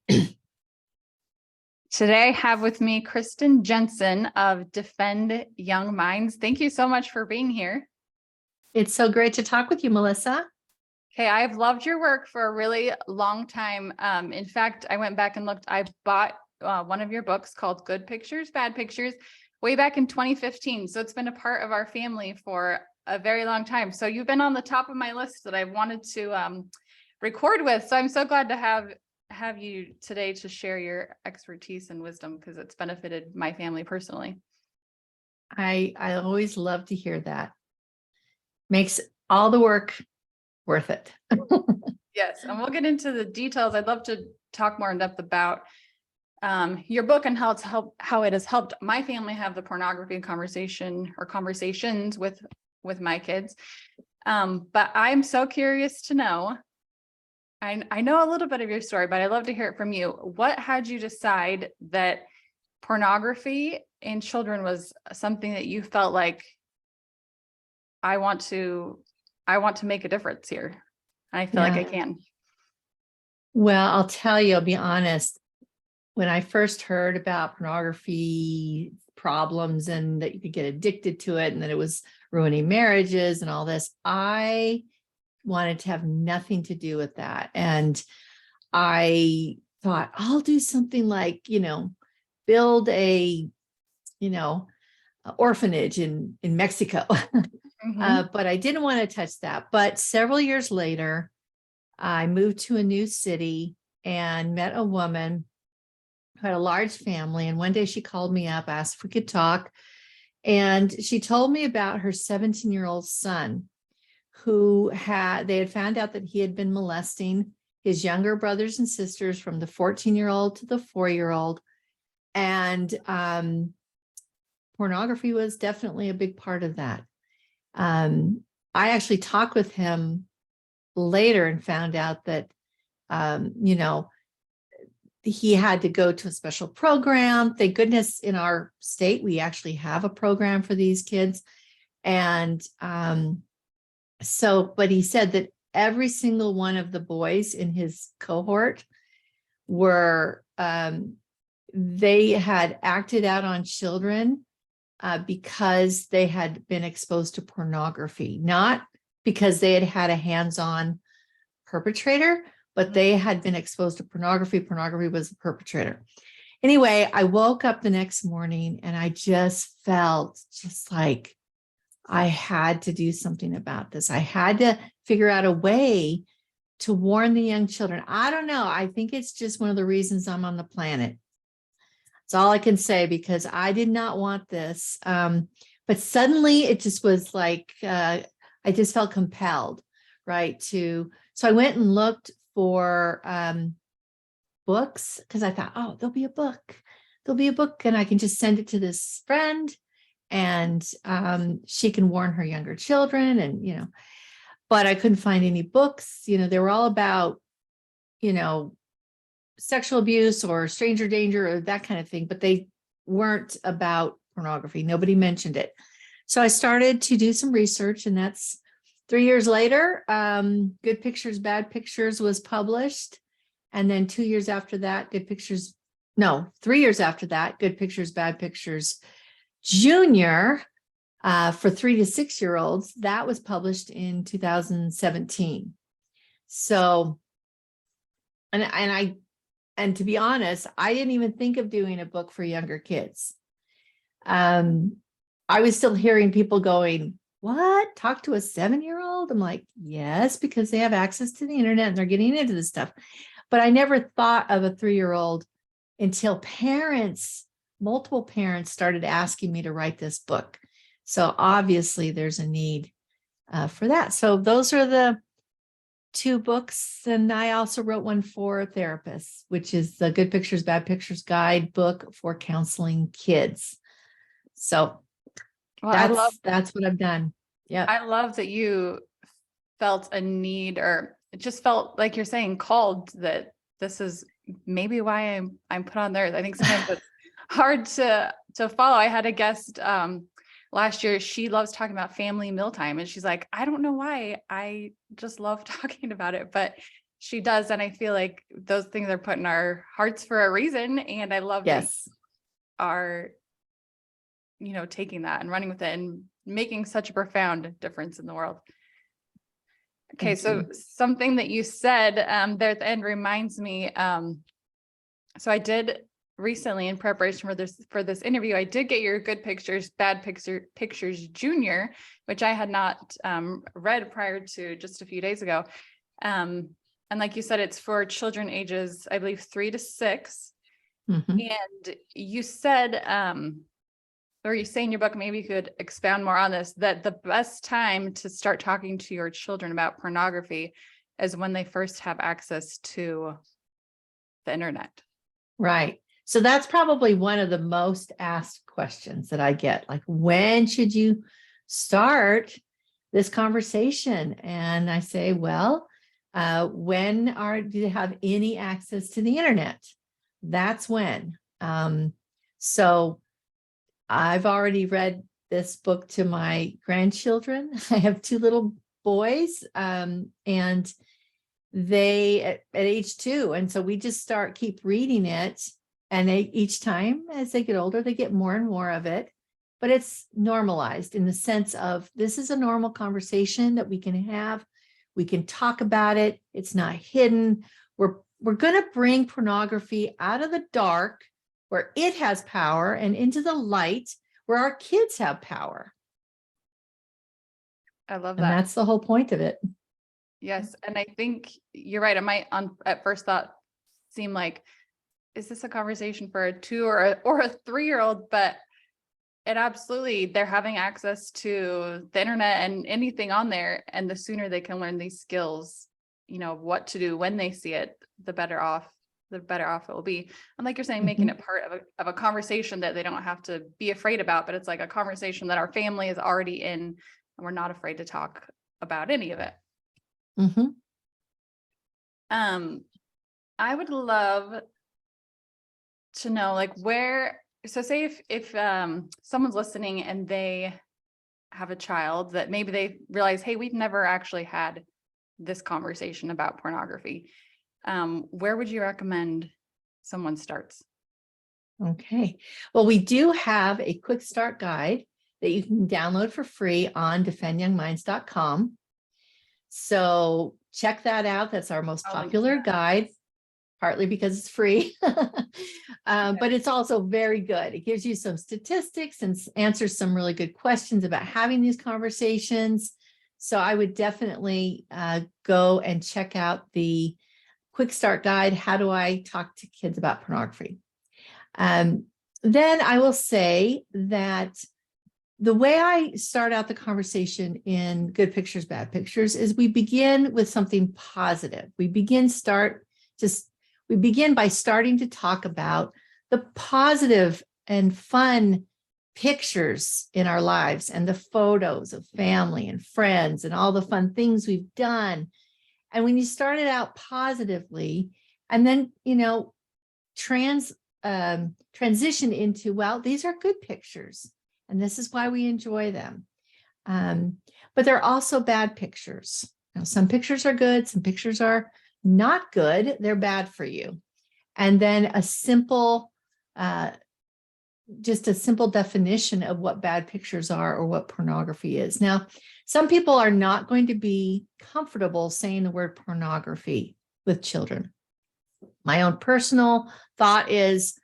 Today I have with me Kristen Jensen of Defend Young Minds. Thank you so much for being here. It's so great to talk with you, Melissa. Okay, I've loved your work for a really long time. In fact, I went back and looked. I bought one of your books called Good Pictures, Bad Pictures way back in 2015. So it's been a part of our family for a very long time. So you've been on the top of my list that I wanted to record with. So I'm so glad to have you today to share your expertise and wisdom because it's benefited my family personally. I always love to hear that. Makes all the work worth it. Yes, and we'll get into the details. I'd love to talk more in depth about your book and how it has helped my family have the pornography conversation or conversations with my kids. But I'm so curious to know. I know a little bit of your story, but I'd love to hear it from you. What had you decide that pornography in children was something that you felt like I want to make a difference here? I feel like I can. Well, I'll tell you, I'll be honest. When I first heard about pornography problems and that you could get addicted to it and that it was ruining marriages and all this, I wanted to have nothing to do with that. And I thought, I'll do something like, build a, orphanage in Mexico. But I didn't want to touch that. But several years later, I moved to a new city and met a woman who had a large family. And one day she called me up, asked if we could talk. And she told me about her 17-year-old son who they had found out that he had been molesting his younger brothers and sisters from the 14-year-old to the 4-year-old. And pornography was definitely a big part of that. I actually talked with him later and found out that, he had to go to a special program. Thank goodness in our state, we actually have a program for these kids. And but he said that every single one of the boys in his cohort were, they had acted out on children because they had been exposed to pornography, not because they had had a hands-on perpetrator, but they had been exposed to pornography. Pornography was the perpetrator. Anyway, I woke up the next morning and I just felt just like I had to do something about this. I had to figure out a way to warn the young children. I don't know. I think it's just one of the reasons I'm on the planet. That's all I can say, because I did not want this. But suddenly it just was like, I just felt compelled, right? So I went and looked for books because I thought, oh, there'll be a book. There'll be a book and I can just send it to this friend and she can warn her younger children and, but I couldn't find any books. They were all about, sexual abuse or stranger danger or that kind of thing, but they weren't about pornography. Nobody mentioned it. So I started to do some research, and that's 3 years later. Good Pictures, Bad Pictures was published. And then 2 years after that, 3 years after that, Good Pictures, Bad Pictures Junior for 3 to 6 year olds, that was published in 2017. So, and to be honest, I didn't even think of doing a book for younger kids. I was still hearing people going, what? Talk to a 7-year-old? I'm like, yes, because they have access to the internet and they're getting into this stuff. But I never thought of a 3-year-old until multiple parents started asking me to write this book. So obviously there's a need for that. So those are the 2 books. And I also wrote one for therapists, which is the Good Pictures, Bad Pictures Guidebook for Counseling Kids. So that's what I've done. Yeah. I love that you felt a need, or it just felt like you're saying called, that this is maybe why I'm put on there. I think sometimes it's hard to follow. I had a guest last year. She loves talking about family mealtime, and she's like, I don't know why, I just love talking about it, but she does. And I feel like those things are put in our hearts for a reason. And I love that Yes. you are, taking that and running with it and making such a profound difference in the world. Okay. Thank So you. something that you said there at the end reminds me. So I did recently, in preparation for this interview, I did get your Good Pictures, Bad Pictures Junior, which I had not read prior to just a few days ago. And like you said, it's for children ages, I believe, 3 to 6. Mhm. And you said, or you say in your book, maybe you could expound more on this, that the best time to start talking to your children about pornography is when they first have access to the internet. Right. So that's probably one of the most asked questions that I get. Like, when should you start this conversation? And I say, well, when do you have any access to the internet? That's when. So I've already read this book to my grandchildren. I have 2 little boys, and they at age 2. And so we just keep reading it. And each time as they get older, they get more and more of it. But it's normalized in the sense of this is a normal conversation that we can have. We can talk about it. It's not hidden. We're going to bring pornography out of the dark where it has power and into the light where our kids have power. I love And that. that's the whole point of it. Yes. And I think you're right. It might at first thought seem like, is this a conversation for a 2 or a 3-year-old? But it absolutely, they're having access to the internet and anything on there. And the sooner they can learn these skills, what to do when they see it, the better off it will be. And like you're saying, making it part of a conversation that they don't have to be afraid about, but it's like a conversation that our family is already in, and we're not afraid to talk about any of it. Mm-hmm. I would love to know, like, so say if someone's listening and they have a child that maybe they realize, hey, we've never actually had this conversation about pornography. Where would you recommend someone starts? Okay. Well, we do have a quick start guide that you can download for free on defendyoungminds.com. So check that out. That's our most popular guide, partly because it's free, but it's also very good. It gives you some statistics and answers some really good questions about having these conversations. So I would definitely go and check out the quick start guide. How do I talk to kids about pornography? Then I will say that the way I start out the conversation in Good Pictures, Bad Pictures is we begin with something positive. We begin by starting to talk about the positive and fun pictures in our lives and the photos of family and friends and all the fun things we've done. And when you start it out positively and then, transition into, well, these are good pictures and this is why we enjoy them. But they're also bad pictures. Some pictures are good, some pictures are not good, they're bad for you. And then just a simple definition of what bad pictures are or what pornography is. Now, some people are not going to be comfortable saying the word pornography with children. My own personal thought is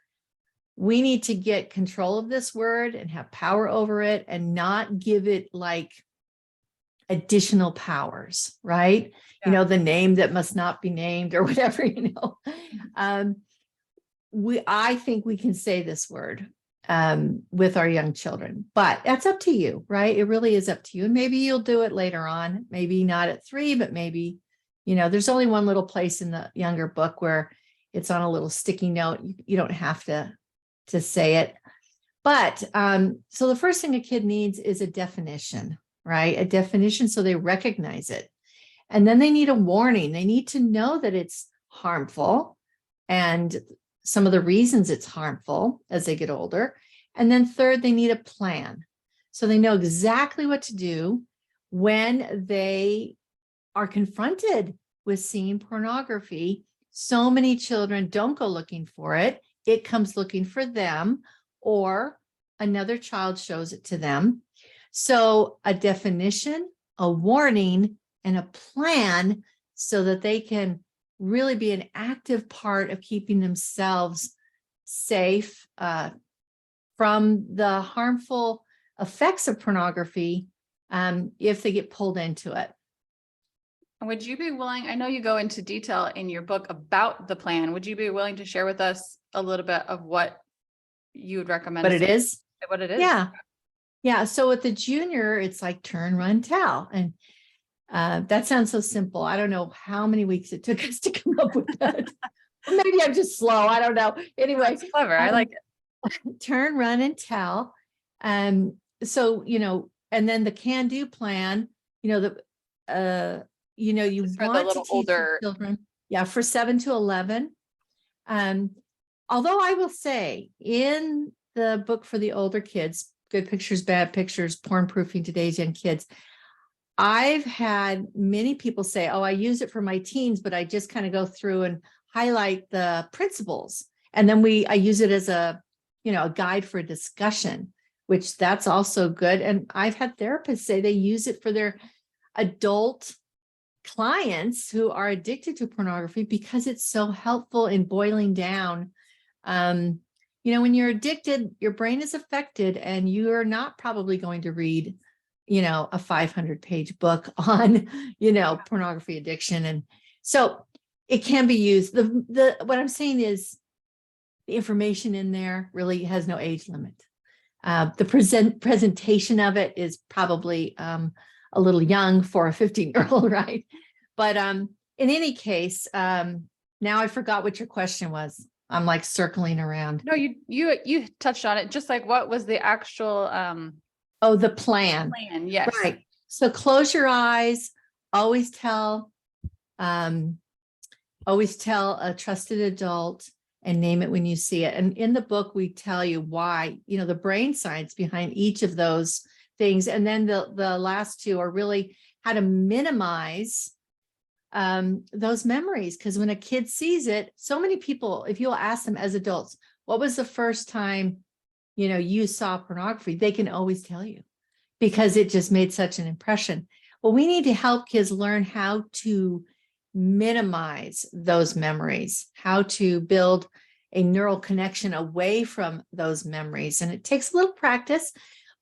we need to get control of this word and have power over it and not give it like additional powers, right? Yeah. The name that must not be named or whatever, I think we can say this word with our young children, but that's up to you, right? It really is up to you. And maybe you'll do it later on, maybe not at 3, but maybe, there's only one little place in the younger book where it's on a little sticky note. You don't have to say it. But so the first thing a kid needs is a definition, right? A definition so they recognize it. And then they need a warning. They need to know that it's harmful and some of the reasons it's harmful as they get older. And then third, they need a plan. So they know exactly what to do when they are confronted with seeing pornography. So many children don't go looking for it. It comes looking for them, or another child shows it to them. So a definition, a warning, and a plan so that they can really be an active part of keeping themselves safe from the harmful effects of pornography if they get pulled into it. Would you be willing, I know you go into detail in your book about the plan. Would you be willing to share with us a little bit of what you would recommend? What it is? What it is? Yeah. Yeah. So with the junior, it's like turn, run, tell. And that sounds so simple. I don't know how many weeks it took us to come up with that. Maybe I'm just slow. I don't know. Anyway, it's clever. I like it. Turn, run, and tell. So, and then the can-do plan, you Just for the want to little teach older children. Yeah, for 7 to 11. Although I will say in the book for the older kids, Good Pictures, Bad Pictures, Porn Proofing Today's Young Kids, I've had many people say, oh, I use it for my teens, but I just kind of go through and highlight the principles. And then I use it as a guide for a discussion, which that's also good. And I've had therapists say they use it for their adult clients who are addicted to pornography because it's so helpful in boiling down. When you're addicted, your brain is affected, and you're not probably going to read, a 500-page book on, pornography addiction. And so it can be used. What I'm saying is the information in there really has no age limit. The presentation of it is probably a little young for a 15-year-old, right? But in any case, now I forgot what your question was. I'm like circling around. No, you touched on it. Just like, what was the actual the plan. Yes. Right. So close your eyes, always tell a trusted adult, and name it when you see it. And in the book, we tell you why, the brain science behind each of those things. And then the last two are really how to minimize those memories. Because when a kid sees it, so many people, if you'll ask them as adults, what was the first time, you saw pornography? They can always tell you because it just made such an impression. Well, we need to help kids learn how to minimize those memories, how to build a neural connection away from those memories. And it takes a little practice,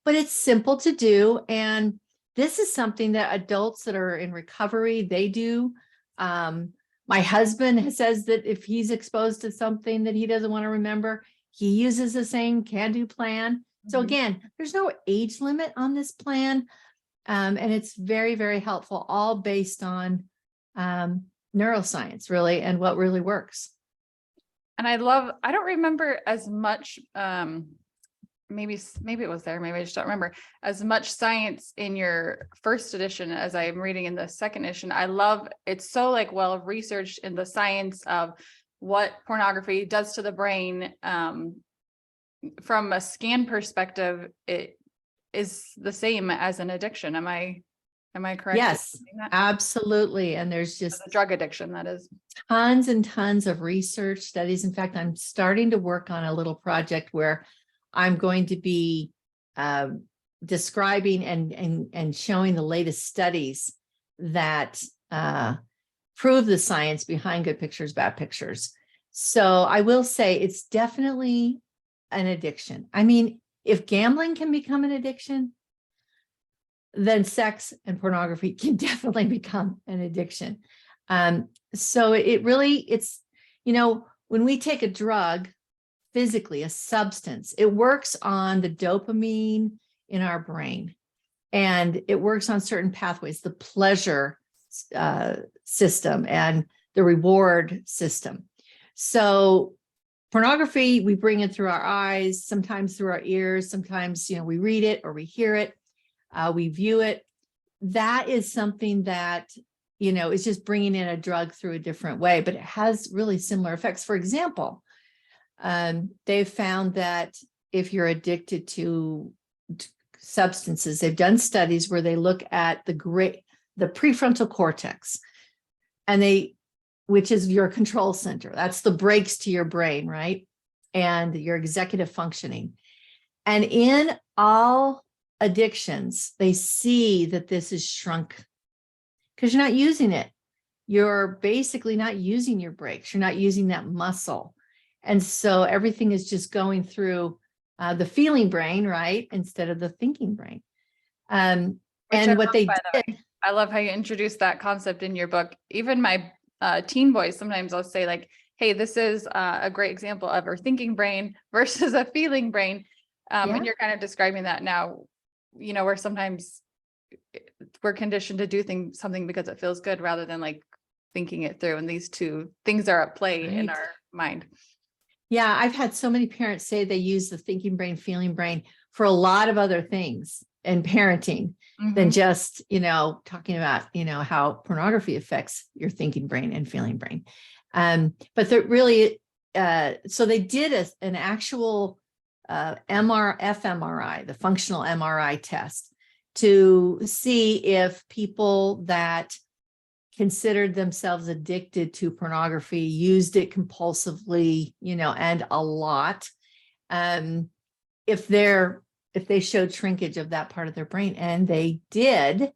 but it's simple to do. And this is something that adults that are in recovery, they do. My husband says that if he's exposed to something that he doesn't want to remember, he uses the same can-do plan. So again, there's no age limit on this plan. And it's very, very helpful, all based on neuroscience, really, and what really works. And I don't remember as much, maybe it was there, maybe I just don't remember as much science in your first edition as I'm reading in the second edition. I love it's so well researched in the science of what pornography does to the brain. From a scan perspective, it is the same as an addiction. Am I correct? Yes, absolutely. And there's just a drug addiction, that is. Tons and tons of research studies. In fact, I'm starting to work on a little project where I'm going to be describing and showing the latest studies that prove the science behind Good Pictures, Bad Pictures. So I will say it's definitely an addiction. I mean, if gambling can become an addiction, then sex and pornography can definitely become an addiction. So it's, when we take a drug physically, a substance, it works on the dopamine in our brain, and it works on certain pathways, the pleasure system and the reward system. So pornography, we bring it through our eyes, sometimes through our ears, sometimes, we read it or we hear it, we view it. That is something that, is just bringing in a drug through a different way, but it has really similar effects. For example, they've found that if you're addicted to substances, they've done studies where they look at the prefrontal cortex. which is your control center. That's the brakes to your brain, right? And your executive functioning. And in all addictions, they see that this is shrunk because you're not using it. You're basically not using your brakes. You're not using that muscle. And so everything is just going through the feeling brain, right? Instead of the thinking brain. And what they did. I love how you introduced that concept in your book. Even my teen boys, sometimes I'll say like, hey, this is a great example of our thinking brain versus a feeling brain. And you're kind of describing that now, you know, where sometimes we're conditioned to do something because it feels good rather than like thinking it through. And these two things are at play in our mind. Yeah, I've had so many parents say they use the thinking brain, feeling brain for a lot of other things in parenting than just, you know, talking about, you know, how pornography affects your thinking brain and feeling brain. But they're really, so they did an actual fMRI, the functional MRI test, to see if people that considered themselves addicted to pornography, used it compulsively, you know, and a lot, if they showed shrinkage of that part of their brain, and they did,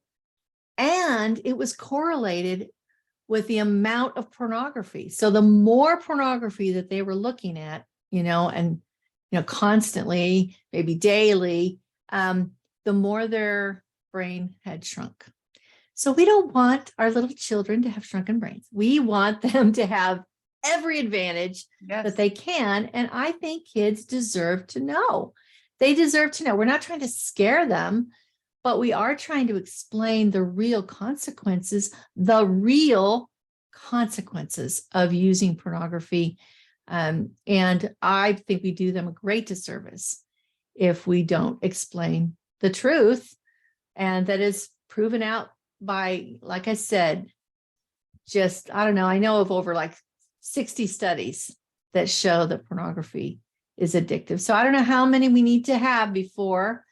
and it was correlated with the amount of pornography. So the more pornography that they were looking at, you know, and, you know, constantly, maybe daily, the more their brain had shrunk. So we don't want our little children to have shrunken brains. We want them to have every advantage that they can. And I think kids deserve to know. They deserve to know. We're not trying to scare them, but we are trying to explain the real consequences of using pornography. And I think we do them a great disservice if we don't explain the truth. And that is proven out by, like I said, just, I don't know, I know of over like 60 studies that show that pornography is addictive. So I don't know how many we need to have before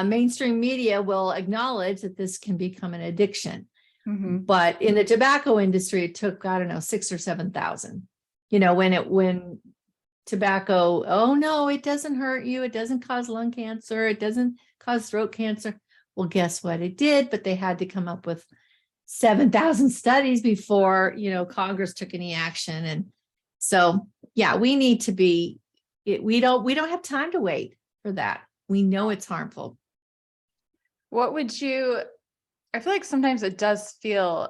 mainstream media will acknowledge that this can become an addiction. But in the tobacco industry, it took, I don't know, 6,000 or 7,000, you know, when tobacco, oh no, it doesn't hurt you. It doesn't cause lung cancer. It doesn't cause throat cancer. Well, guess what? It did, but they had to come up with 7,000 studies before, you know, Congress took any action. And so, yeah, we need to be, we don't have time to wait for that. We know it's harmful. What would you, I feel like sometimes it does feel,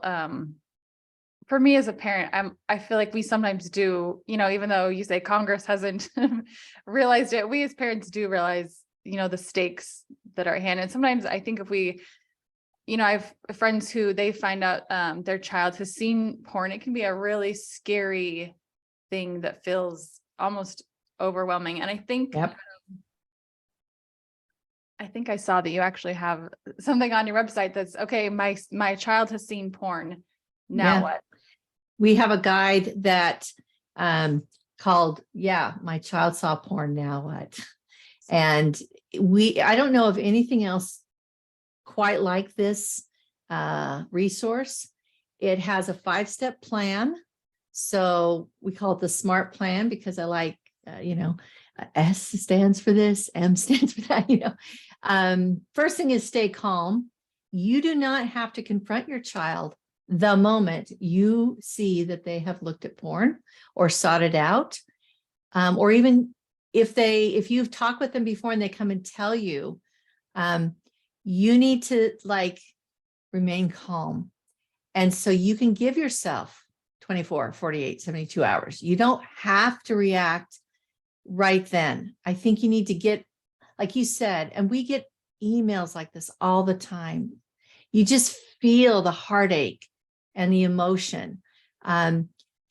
for me as a parent, I feel like we sometimes do, you know, even though you say Congress hasn't realized it, we as parents do realize, you know, the stakes that are at hand. And sometimes I think if we, you know, I have friends who they find out their child has seen porn, it can be a really scary thing that feels almost overwhelming. And I think, I think I saw that you actually have something on your website that's, okay, my child has seen porn. Now what? We have a guide that called, My Child Saw Porn, Now What? And I don't know of anything else quite like this resource. It has a 5-step plan. So we call it the SMART plan because I like, you know, S stands for this, M stands for that, you know. First thing is stay calm. You do not have to confront your child the moment you see that they have looked at porn or sought it out, or even if you've talked with them before and they come and tell you, you need to like remain calm. And so you can give yourself 24, 48, 72 hours. You don't have to react right then. I think you need to get, like you said, and we get emails like this all the time. You just feel the heartache and the emotion.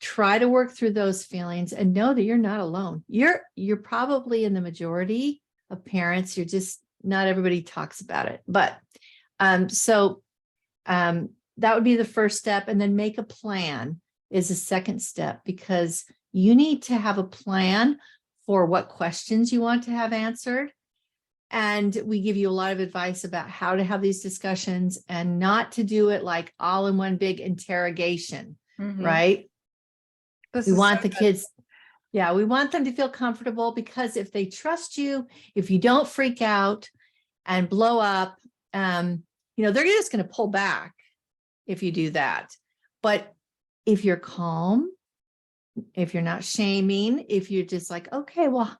Try to work through those feelings and know that you're not alone. You're probably in the majority of parents. You're just, not everybody talks about it. But that would be the first step. And then make a plan is a second step, because you need to have a plan for what questions you want to have answered. And we give you a lot of advice about how to have these discussions and not to do it like all in one big interrogation. Mhm. right? This We is want so the good. kids, yeah, we want them to feel comfortable, because if they trust you, if you don't freak out and blow up, they're just going to pull back if you do that. But if you're calm, if you're not shaming, if you're just like, okay, well,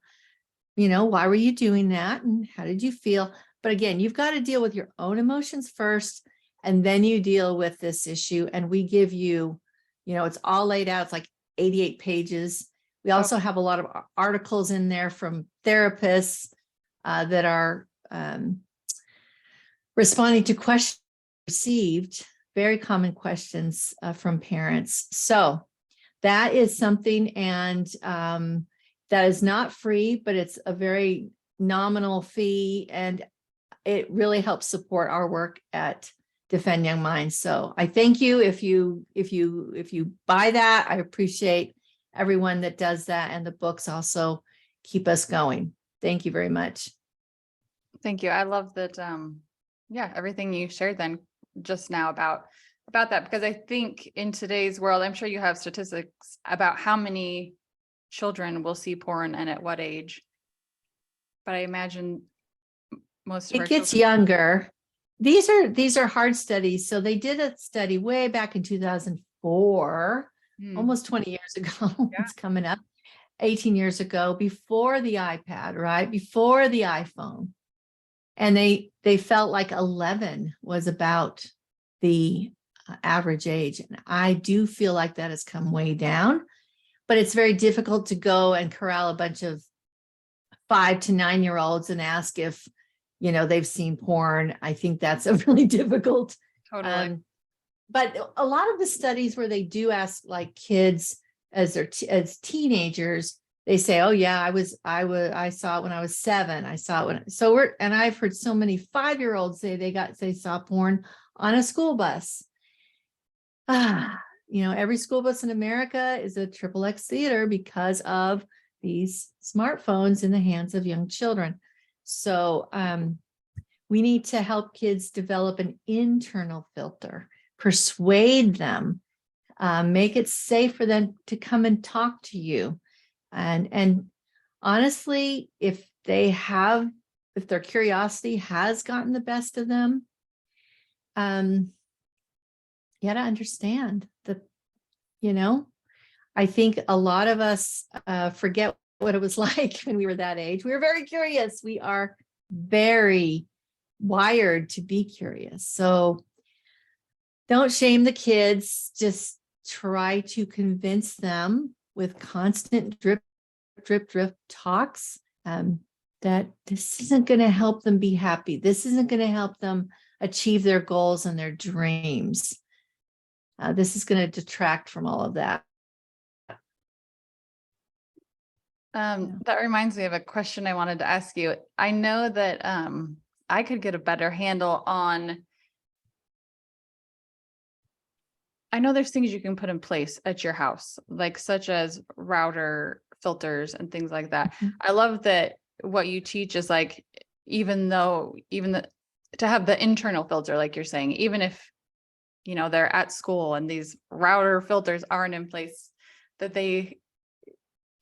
why were you doing that? And how did you feel? But again, you've got to deal with your own emotions first, and then you deal with this issue. And we give you, it's all laid out. It's like 88 pages. We also have a lot of articles in there from therapists that are responding to questions received, very common questions from parents. So that is something, and that is not free, but it's a very nominal fee, and it really helps support our work at Defend Young Minds. So I thank you if you buy that. I appreciate everyone that does that, and the books also keep us going. Thank you very much. Thank you. I love that. Everything you shared then just now about that, because I think in today's world, I'm sure you have statistics about how many children will see porn and at what age. But I imagine most of It our gets children. younger. These are hard studies. So they did a study way back in 2004, almost 20 years ago. Yeah. It's coming up, 18 years ago, before the iPad, right? Before the iPhone. And they felt like 11 was about the average age. And I do feel like that has come way down, but it's very difficult to go and corral a bunch of 5 to 9-year-olds and ask if, they've seen porn. I think that's a really difficult. Totally. But a lot of the studies where they do ask like kids as teenagers, they say, oh yeah, I saw it when I was 7. I saw it and I've heard so many 5-year-olds say they saw porn on a school bus. Every school bus in America is a XXX theater because of these smartphones in the hands of young children. So we need to help kids develop an internal filter, persuade them, make it safe for them to come and talk to you. And honestly, if their curiosity has gotten the best of them, you got to understand that, I think a lot of us forget what it was like when we were that age. We were very curious. We are very wired to be curious. So don't shame the kids. Just try to convince them with constant drip talks that this isn't going to help them be happy. This isn't going to help them achieve their goals and their dreams. This is going to detract from all of that. That reminds me of a question I wanted to ask you. I know that I could get a better handle on. I know there's things you can put in place at your house, like such as router filters and things like that. I love that what you teach is like, to have the internal filter, like you're saying, even if, they're at school and these router filters aren't in place, that they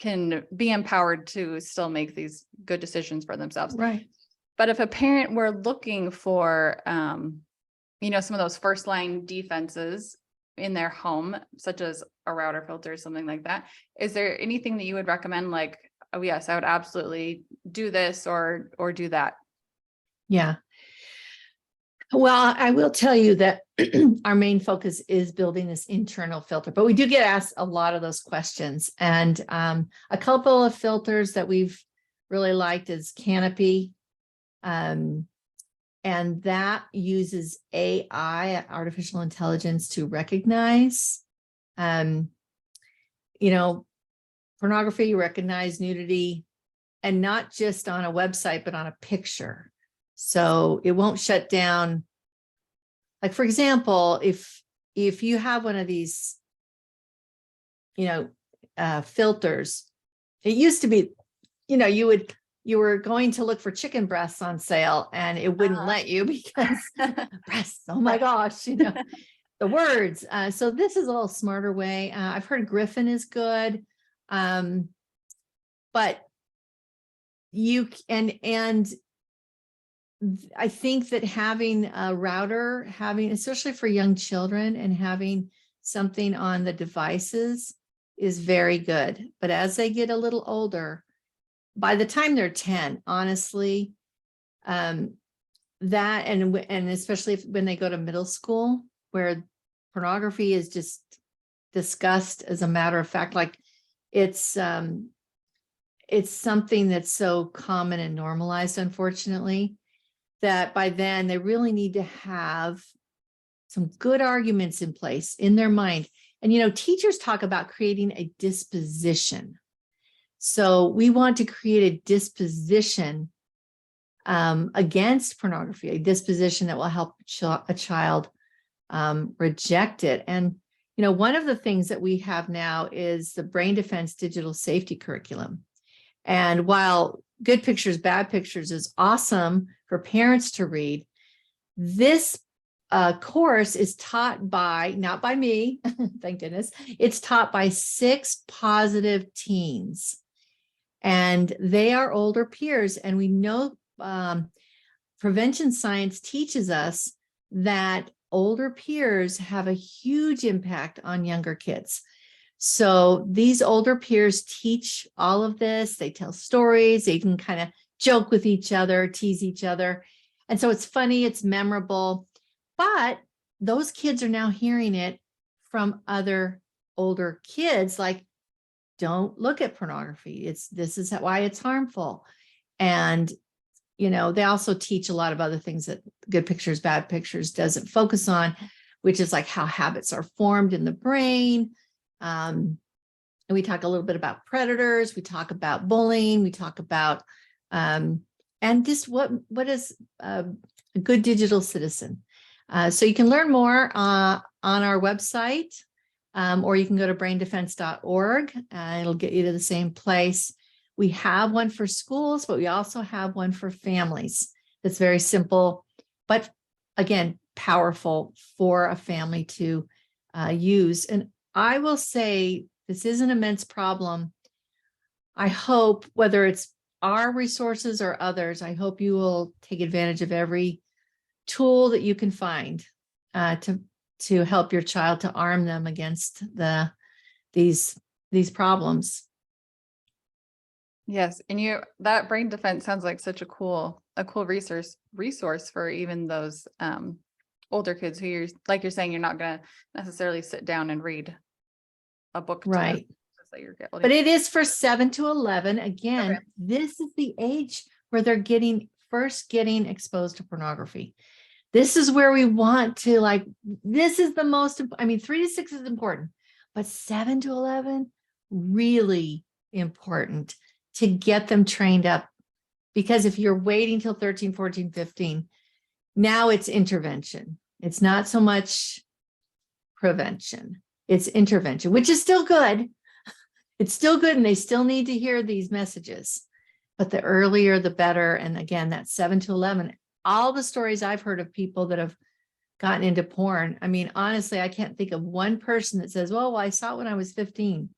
can be empowered to still make these good decisions for themselves. Right. But if a parent were looking for, some of those first line defenses in their home, such as a router filter, something like that, is there anything that you would recommend? Like, oh yes, I would absolutely do this or do that. Yeah. Well, I will tell you that our main focus is building this internal filter, but we do get asked a lot of those questions. And a couple of filters that we've really liked is Canopy. And that uses AI, artificial intelligence, to recognize, pornography, recognize nudity, and not just on a website, but on a picture. So it won't shut down. Like, for example, if you have one of these, filters, it used to be, you were going to look for chicken breasts on sale and it wouldn't let you because breasts, oh my gosh, the words. So this is a little smarter way. I've heard Griffin is good. But you and I think that having a router, especially for young children, and having something on the devices is very good. But as they get a little older, by the time they're 10, honestly, that and especially when they go to middle school, where pornography is just discussed as a matter of fact, like it's something that's so common and normalized, unfortunately, that by then they really need to have some good arguments in place in their mind. And, teachers talk about creating a disposition. So we want to create a disposition against pornography, a disposition that will help a child reject it. And, one of the things that we have now is the Brain Defense Digital Safety Curriculum. And while Good Pictures, Bad Pictures is awesome for parents to read, this course is taught not by me, thank goodness, it's taught by 6 positive teens. And they are older peers. And we know prevention science teaches us that older peers have a huge impact on younger kids. So these older peers teach all of this. They tell stories. They can kind of joke with each other, tease each other. And so it's funny, it's memorable. But those kids are now hearing it from other older kids, like, don't look at pornography. This is why it's harmful. And, they also teach a lot of other things that Good Pictures, Bad Pictures doesn't focus on, which is like how habits are formed in the brain. And we talk a little bit about predators. We talk about bullying. We talk about, and just what is a good digital citizen. So you can learn more on our website, or you can go to braindefense.org. It'll get you to the same place. We have one for schools, but we also have one for families. It's very simple, but again, powerful for a family to use. And I will say this is an immense problem. I hope, whether it's our resources or others, I hope you will take advantage of every tool that you can find to help your child, to arm them against these problems. Yes, and that brain defense sounds like such a cool resource for even those older kids who you're saying you're not going to necessarily sit down and read a book to right them, but it is for 7 to 11. Again, okay. This is the age where they're getting exposed to pornography. This is where we want to, this is the most, 3 to 6 is important, but 7 to 11, really important to get them trained up. Because if you're waiting till 13, 14, 15, now it's intervention. It's not so much prevention. It's intervention, which is still good. It's still good, and they still need to hear these messages. But the earlier, the better. And again, that 7 to 11, all the stories I've heard of people that have gotten into porn. Honestly, I can't think of one person that says, well, I saw it when I was 15.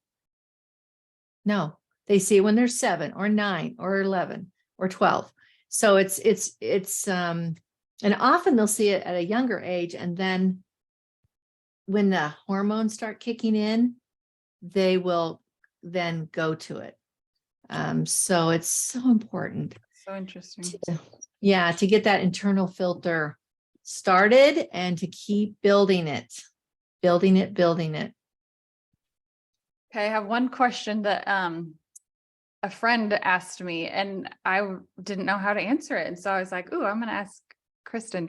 No, they see it when they're 7 or 9 or 11 or 12. So it's and often they'll see it at a younger age. And then when the hormones start kicking in, they will then go to it. So it's so important. So interesting. To get that internal filter started and to keep building it. Okay, I have one question that a friend asked me, and I didn't know how to answer it. And so I was like, "Ooh, I'm going to ask Kristen."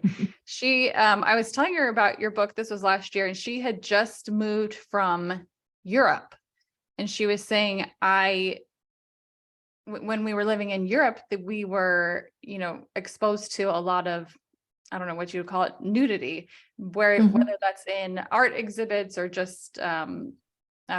I was telling her about your book. This was last year, and she had just moved from Europe. And she was saying, when we were living in Europe, that we were, exposed to a lot of, I don't know what you would call it, nudity, whether that's in art exhibits or just,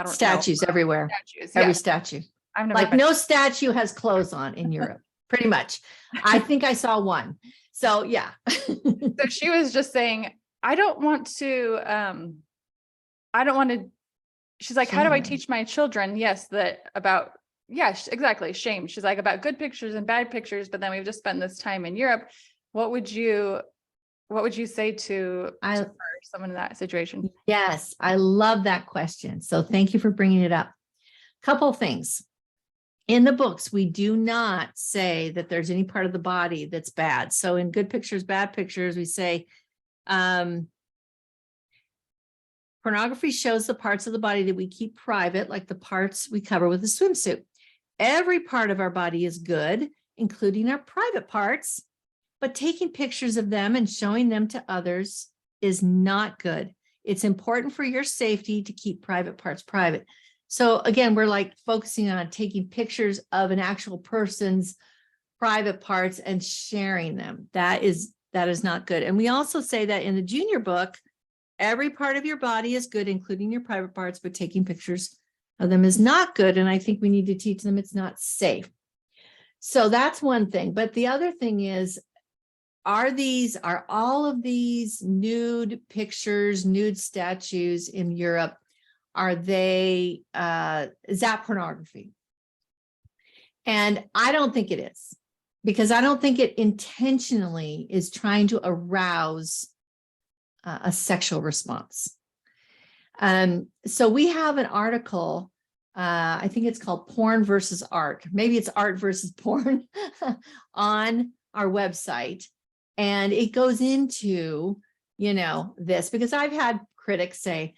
statues everywhere. Every statue. I've never no statue has clothes on in Europe, pretty much. I think I saw one. So yeah. So she was just saying, I don't want to, she's like, how do I Shame. teach my children? Yes, exactly. Shame. She's like, about good pictures and bad pictures, but then we've just spent this time in Europe. What would you say to her, someone in that situation? Yes, I love that question. So thank you for bringing it up. Couple of things. In the books, we do not say that there's any part of the body that's bad. So in good pictures, bad pictures, we say, pornography shows the parts of the body that we keep private, like the parts we cover with a swimsuit. Every part of our body is good, including our private parts, but taking pictures of them and showing them to others is not good. It's important for your safety to keep private parts private. So again, we're like focusing on taking pictures of an actual person's private parts and sharing them. That is not good. And we also say that in the junior book, every part of your body is good, including your private parts, but taking pictures of them is not good. And I think we need to teach them it's not safe. So that's one thing. But the other thing is, are all of these nude pictures, nude statues in Europe, is that pornography? And I don't think it is, because I don't think it intentionally is trying to arouse a sexual response. So we have an article, I think it's called Porn versus Art. Maybe it's Art versus Porn on our website. And it goes into, this, because I've had critics say,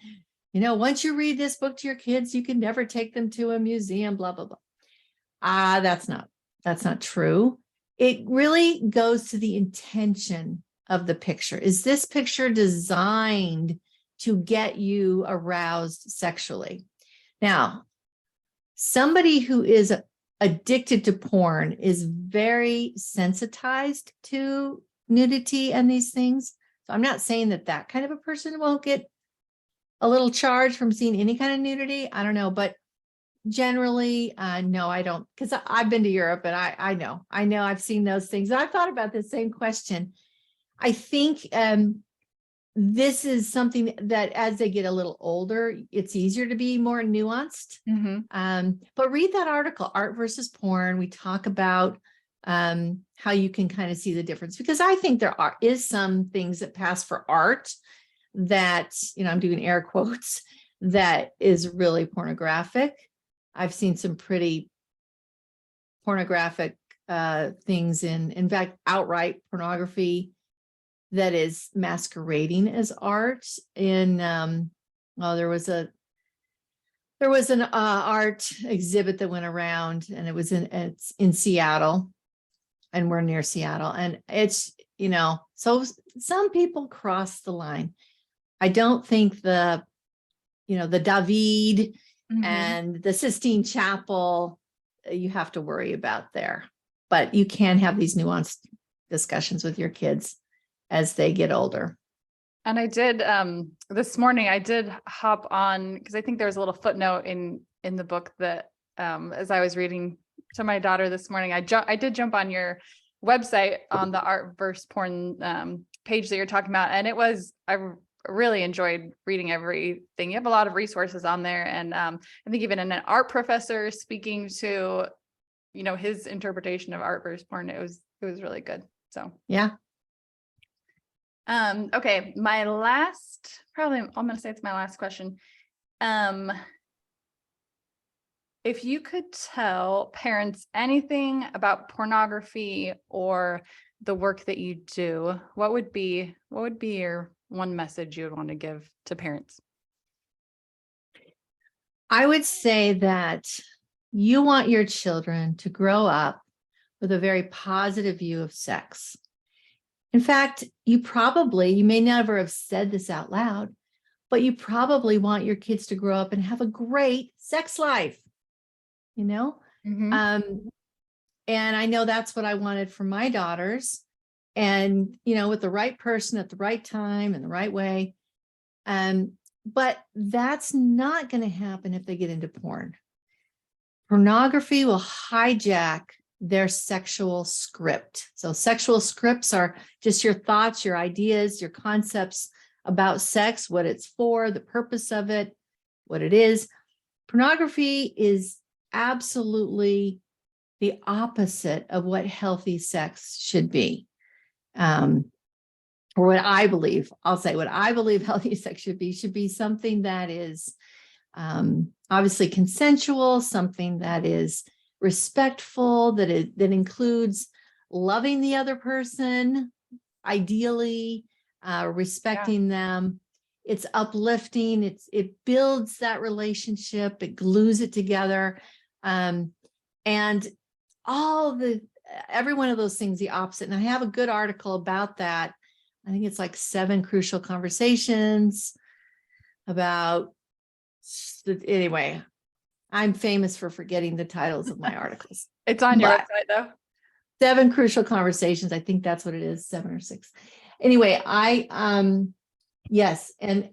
once you read this book to your kids, you can never take them to a museum, blah, blah, blah. That's not true. It really goes to the intention of the picture. Is this picture designed to get you aroused sexually? Now, somebody who is addicted to porn is very sensitized to nudity and these things. So I'm not saying that kind of a person won't get a little charge from seeing any kind of nudity. I don't know, but generally, no, I don't, because I've been to Europe and I know I've seen those things. I've thought about the same question. I think this is something that as they get a little older, it's easier to be more nuanced. Mm-hmm. But read that article, Art versus Porn. We talk about how you can kind of see the difference, because I think there is some things that pass for art that, I'm doing air quotes, that is really pornographic. I've seen some pretty pornographic things in fact, outright pornography that is masquerading as art. There was an art exhibit that went around, and it's in Seattle, and we're near Seattle, and it's, so some people cross the line. I don't think the David Mm-hmm. and the Sistine Chapel you have to worry about there, but you can have these nuanced discussions with your kids as they get older. And I did, this morning, I did hop on, because I think there was a little footnote in the book that, as I was reading to my daughter this morning, I did jump on your website on the Art versus Porn page that you're talking about. And I really enjoyed reading everything. You have a lot of resources on there. And I think even an art professor speaking to, his interpretation of art versus porn, it was really good. So, yeah. Okay. My last, probably, I'm going to say it's my last question. If you could tell parents anything about pornography or the work that you do, what would be your one message you would want to give to parents? I would say that you want your children to grow up with a very positive view of sex. In fact, you may never have said this out loud, but you probably want your kids to grow up and have a great sex life, Mm-hmm. And I know that's what I wanted for my daughters. And, with the right person at the right time and the right way. But that's not going to happen if they get into porn. Pornography will hijack their sexual script. So sexual scripts are just your thoughts, your ideas, your concepts about sex, what it's for, the purpose of it, what it is. Pornography is absolutely the opposite of what healthy sex should be. Or what I believe, I'll say what I believe healthy sex should be something that is obviously consensual, something that is respectful, that includes loving the other person, ideally, respecting them. It's uplifting. It builds that relationship. It glues it together. And every one of those things, the opposite. And I have a good article about that. I think it's like 7 crucial conversations about, anyway, I'm famous for forgetting the titles of my articles. It's on your website though. 7 crucial conversations. I think that's what it is, 7 or 6. Anyway, yes. And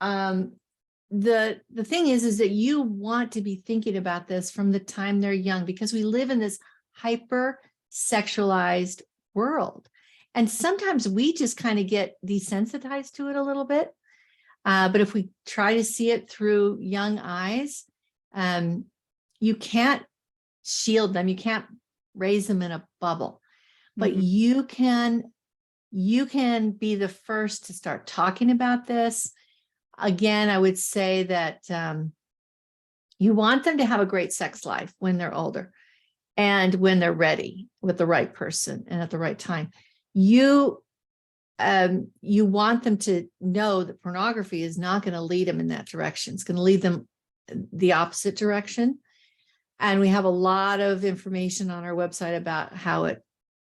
the thing is that you want to be thinking about this from the time they're young, because we live in this hyper sexualized world. And sometimes we just kind of get desensitized to it a little bit. But if we try to see it through young eyes, you can't shield them. You can't raise them in a bubble, but you can be the first to start talking about this. Again, I would say that you want them to have a great sex life when they're older and when they're ready with the right person and at the right time. You want them to know that pornography is not going to lead them in that direction. It's going to lead them the opposite direction. And we have a lot of information on our website about how it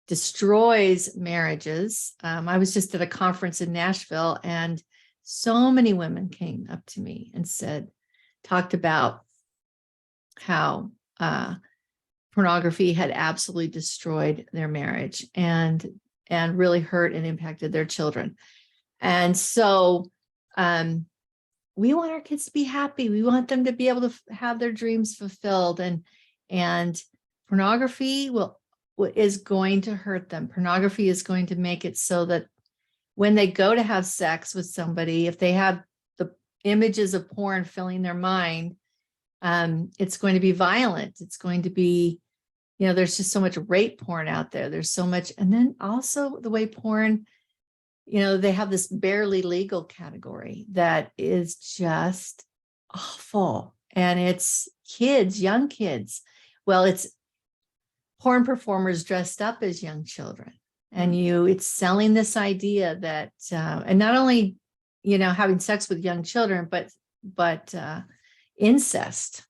destroys marriages. I was just at a conference in Nashville, and so many women came up to me and talked about how pornography had absolutely destroyed their marriage and really hurt and impacted their children. And so we want our kids to be happy. We want them to be able to have their dreams fulfilled, and pornography is going to hurt them. Pornography is going to make it so that when they go to have sex with somebody, if they have the images of porn filling their mind, it's going to be violent. It's going to be, there's just so much rape porn out there. There's so much. And then also the way porn, they have this barely legal category that is just awful. And it's kids, young kids. Well, it's porn performers dressed up as young children. And it's selling this idea that, and not only, having sex with young children, but incest.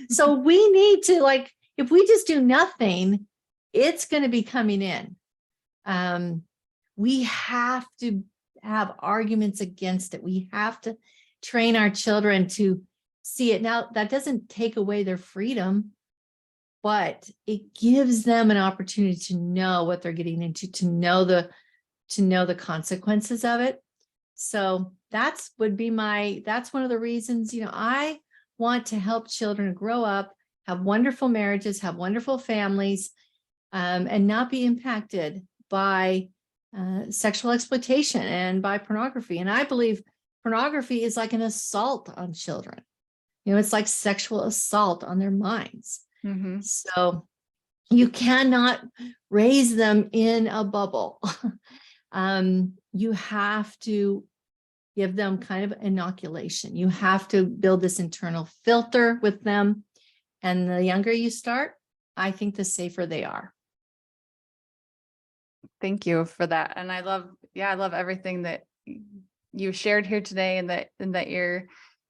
So we need to, if we just do nothing, it's going to be coming in. We have to have arguments against it. We have to train our children to see it. Now, that doesn't take away their freedom, but it gives them an opportunity to know what they're getting into, to know the consequences of it. So that's one of the reasons, I want to help children grow up, have wonderful marriages, have wonderful families, and not be impacted by sexual exploitation and by pornography. And I believe pornography is like an assault on children. It's like sexual assault on their minds. So you cannot raise them in a bubble. You have to give them kind of inoculation. You have to build this internal filter with them. And the younger you start, I think the safer they are. Thank you for that. And I love everything that you shared here today, and that you're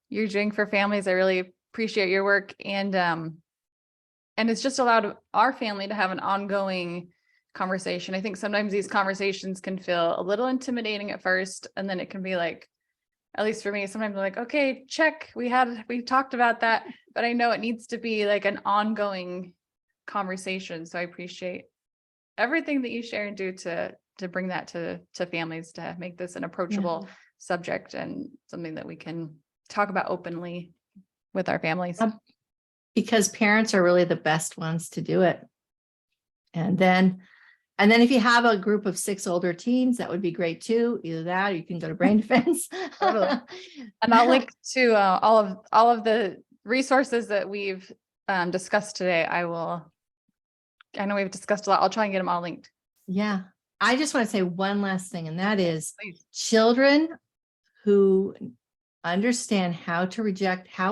doing for families. I really appreciate your work. And it's just allowed our family to have an ongoing conversation. I think sometimes these conversations can feel a little intimidating at first, and then it can be like, at least for me, sometimes I'm like, okay, check. We talked about that, but I know it needs to be like an ongoing conversation. So I appreciate everything that you share and do to bring that to families, to make this an approachable subject and something that we can talk about openly with our families. Because parents are really the best ones to do it. And then And then if you have a group of 6 older teens, that would be great too. Either that, or you can go to Brain Defense. Totally. And I'll link to all of the resources that we've discussed today. I know we've discussed a lot. I'll try and get them all linked. Yeah. I just want to say one last thing, and that is Please. children who understand how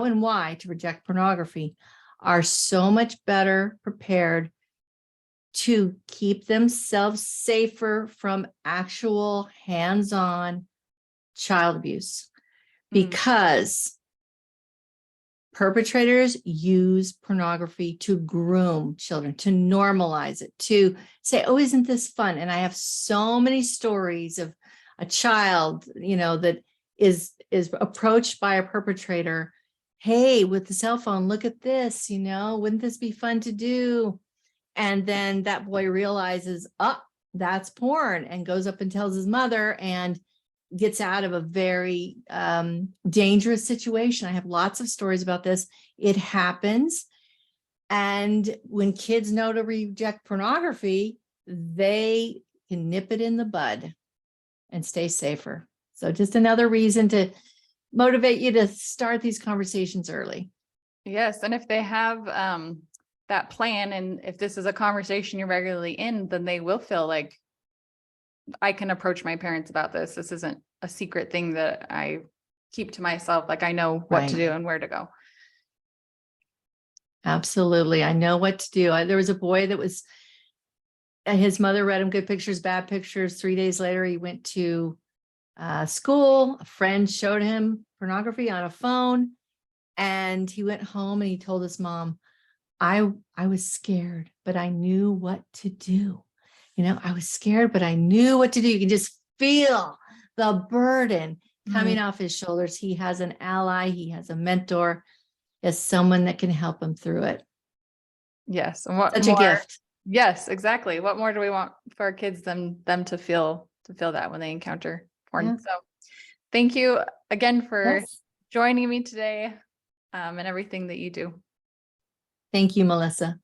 and why to reject pornography are so much better prepared to keep themselves safer from actual hands-on child abuse, because perpetrators use pornography to groom children, to normalize it, to say, oh, isn't this fun? And I have so many stories of a child, that is approached by a perpetrator. Hey, with the cell phone, look at this, wouldn't this be fun to do? And then that boy realizes, oh, that's porn, and goes up and tells his mother and gets out of a very dangerous situation. I have lots of stories about this. It happens. And when kids know to reject pornography, they can nip it in the bud and stay safer. So just another reason to motivate you to start these conversations early. Yes. And if they have that plan, and if this is a conversation you're regularly in, then they will feel like, I can approach my parents about this. This isn't a secret thing that I keep to myself. Like, I know what to do and where to go. Absolutely. I know what to do. There was a boy that was, his mother read him good pictures, bad pictures. 3 days later, he went to school. A friend showed him pornography on a phone, and he went home and he told his mom, I was scared, but I knew what to do. I was scared, but I knew what to do. You can just feel the burden coming off his shoulders. He has an ally. He has a mentor. He has someone that can help him through it. Yes. And what Such more, a gift. Yes, exactly. What more do we want for our kids than them to feel that when they encounter porn? Yeah. So thank you again for Yes. joining me today, and everything that you do. Thank you, Melissa.